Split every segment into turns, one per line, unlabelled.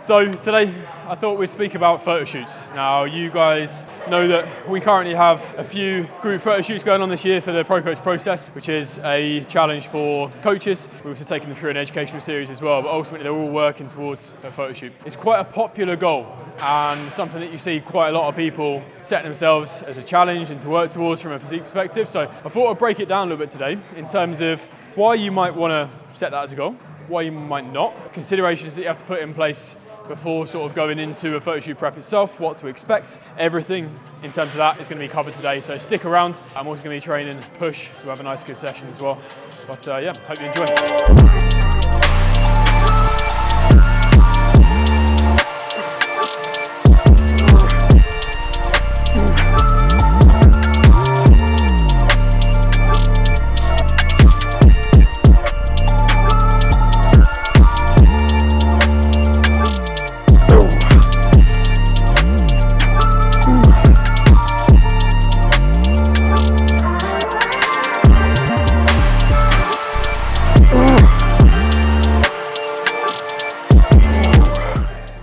So today I thought we'd speak about photo shoots. Now you guys know that we currently have a few group photo shoots going on this year for the Pro Coach process, which is a challenge for coaches. We've also taken them through an educational series as well, but ultimately they're all working towards a photo shoot. It's quite a popular goal and something that you see quite a lot of people setting themselves as a challenge and to work towards from a physique perspective. So I thought I'd break it down a little bit today in terms of why you might want to set that as a goal, why you might not, considerations that you have to put in place before sort of going into a photo shoot prep itself, what to expect. Everything in terms of that is going to be covered today, so stick around. I'm also going to be training push, so we'll have a nice good session as well. But yeah, hope you enjoy.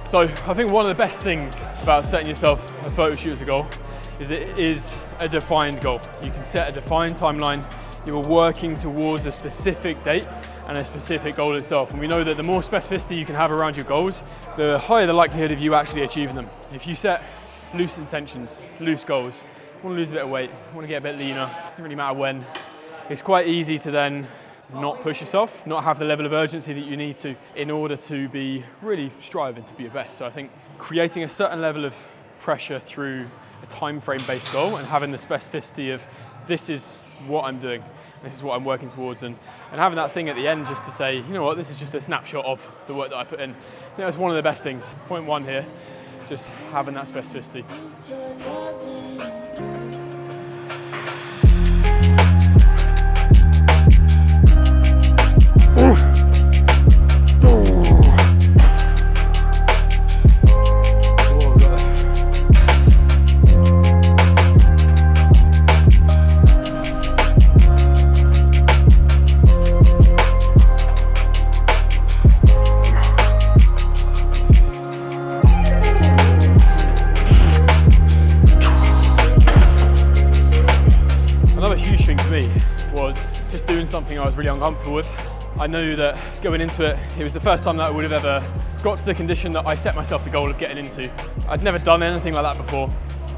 So I think one of the best things about setting yourself a photo shoot as a goal is that it is a defined goal. You can set a defined timeline, you are working towards a specific date and a specific goal itself. And we know that the more specificity you can have around your goals, the higher the likelihood of you actually achieving them. If you set loose intentions, loose goals, want to lose a bit of weight, want to get a bit leaner, it doesn't really matter when, it's quite easy to then not push yourself, not have the level of urgency that you need to in order to be really striving to be your best. So I think creating a certain level of pressure through a time frame based goal and having the specificity of this is what I'm doing, this is what I'm working towards, and having that thing at the end just to say, you know what, this is just a snapshot of the work that I put in. I think that's one of the best things. Point one here, just having that specificity. Another huge thing for me was just doing something I was really uncomfortable with. I knew that going into it, it was the first time that I would have ever got to the condition that I set myself the goal of getting into. I'd never done anything like that before,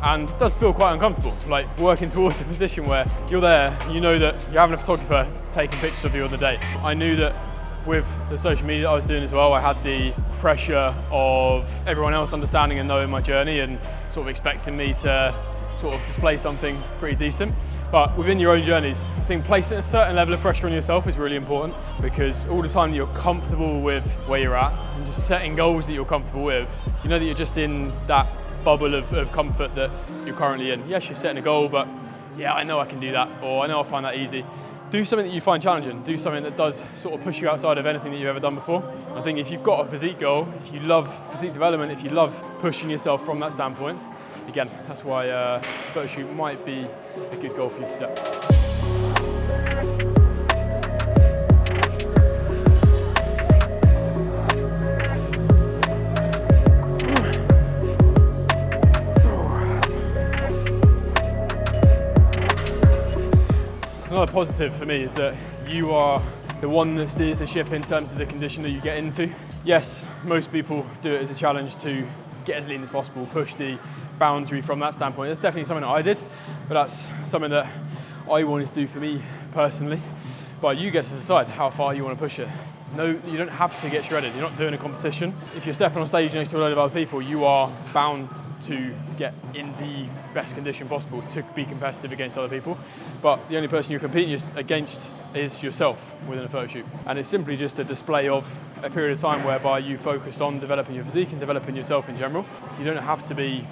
and it does feel quite uncomfortable, like working towards a position where you're there, you know that you're having a photographer taking pictures of you on the day. I knew that with the social media that I was doing as well, I had the pressure of everyone else understanding and knowing my journey and sort of expecting me to sort of display something pretty decent. But within your own journeys, I think placing a certain level of pressure on yourself is really important, because all the time that you're comfortable with where you're at and just setting goals that you're comfortable with, you know that you're just in that bubble of comfort that you're currently in. Yes, you're setting a goal, but yeah, I know I can do that, or I know I'll find that easy. Do something that you find challenging, do something that does sort of push you outside of anything that you've ever done before. I think if you've got a physique goal, if you love physique development, if you love pushing yourself from that standpoint, again, that's why photo shoot might be a good goal for you to set. Another positive for me is that you are the one that steers the ship in terms of the condition that you get into. Yes, most people do it as a challenge to get as lean as possible, push the boundary from that standpoint. That's definitely something that I did, but that's something that I wanted to do for me personally. But you get to decide how far you want to push it. No, you don't have to get shredded. You're not doing a competition. If you're stepping on stage next to a load of other people, you are bound to get in the best condition possible to be competitive against other people. But the only person you're competing against is yourself within a photo shoot. And it's simply just a display of a period of time whereby you focused on developing your physique and developing yourself in general. You don't have to be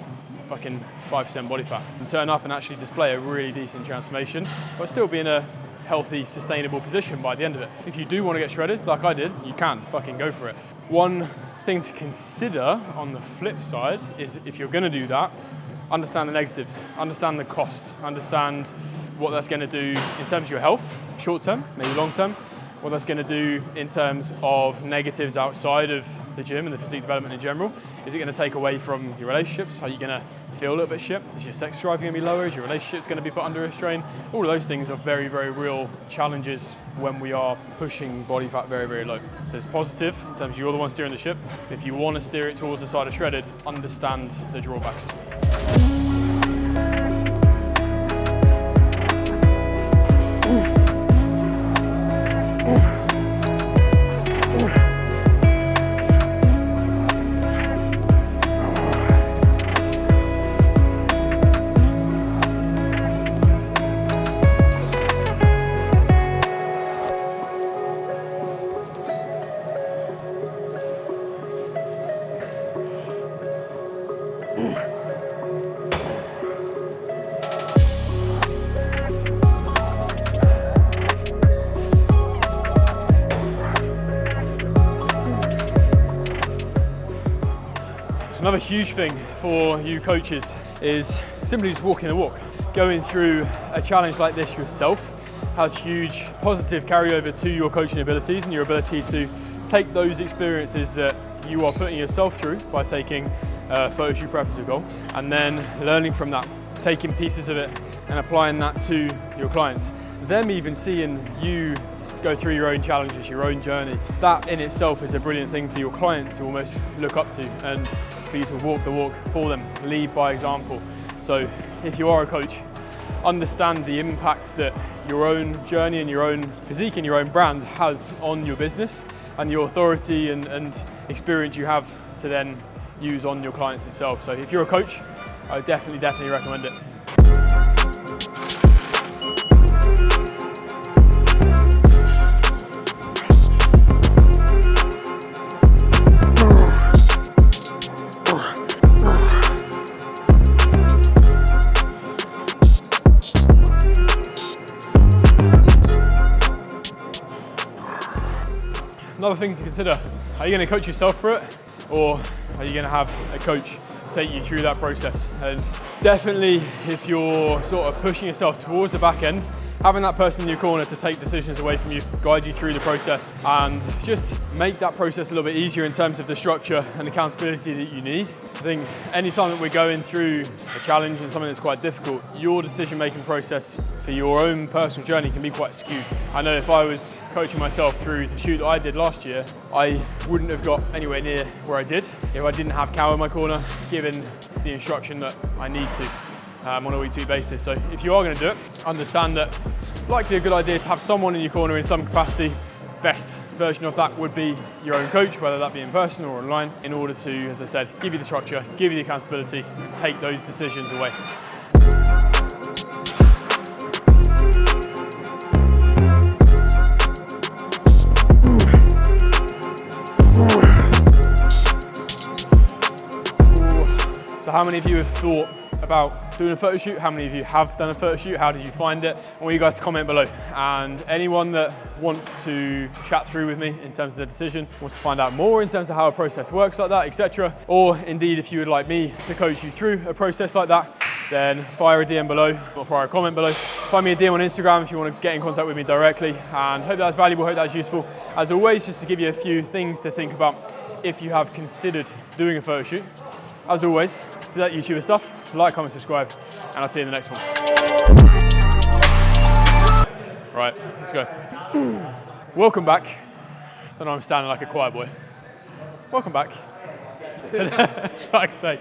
fucking 5% body fat and turn up and actually display a really decent transformation, but still be in a healthy, sustainable position by the end of it. If you do want to get shredded, like I did, you can fucking go for it. One thing to consider on the flip side is if you're going to do that, understand the negatives, understand the costs, understand what that's going to do in terms of your health, short term, maybe long term, what that's going to do in terms of negatives outside of the gym and the physique development in general. Is it going to take away from your relationships? Are you going to feel a little bit shit? Is your sex drive going to be lower? Is your relationship's going to be put under a strain? All of those things are very, very real challenges when we are pushing body fat very, very low. So it's positive in terms of you're the one steering the ship. If you want to steer it towards the side of shredded, understand the drawbacks. Another huge thing for you coaches is simply just walking the walk. Going through a challenge like this yourself has huge positive carryover to your coaching abilities and your ability to take those experiences that you are putting yourself through by taking Photoshoot prep as a goal, and then learning from that, taking pieces of it and applying that to your clients. Them even seeing you go through your own challenges, your own journey. That in itself is a brilliant thing for your clients to almost look up to, and for you to walk the walk for them, lead by example. So if you are a coach, understand the impact that your own journey and your own physique and your own brand has on your business, and your authority and experience you have to then use on your clients itself. So if you're a coach, I would definitely recommend it. Another thing to consider, are you going to coach yourself through it, or are you going to have a coach take you through that process? And definitely, if you're sort of pushing yourself towards the back end, having that person in your corner to take decisions away from you, guide you through the process, and just make that process a little bit easier in terms of the structure and accountability that you need. I think anytime that we're going through a challenge and something that's quite difficult, your decision-making process for your own personal journey can be quite skewed. I know if I was coaching myself through the shoot that I did last year, I wouldn't have got anywhere near where I did if I didn't have Cal in my corner, given the instruction that I need to on a week-to-week basis. So if you are going to do it, understand that it's likely a good idea to have someone in your corner in some capacity. Best version of that would be your own coach, whether that be in person or online, in order to, as I said, give you the structure, give you the accountability, and take those decisions away. So how many of you have thought about doing a photo shoot? How many of you have done a photo shoot? How did you find it? I want you guys to comment below. And anyone that wants to chat through with me in terms of the decision, wants to find out more in terms of how a process works like that, etc. Or indeed, if you would like me to coach you through a process like that, then fire a DM below or fire a comment below. Find me a DM on Instagram if you want to get in contact with me directly. And hope that's valuable, hope that's useful. As always, just to give you a few things to think about if you have considered doing a photo shoot. As always, do that YouTuber stuff, like, comment, subscribe, and I'll see you in the next one. Right, let's go. Welcome back. Don't know, I'm standing like a choir boy. Welcome back. Like I say.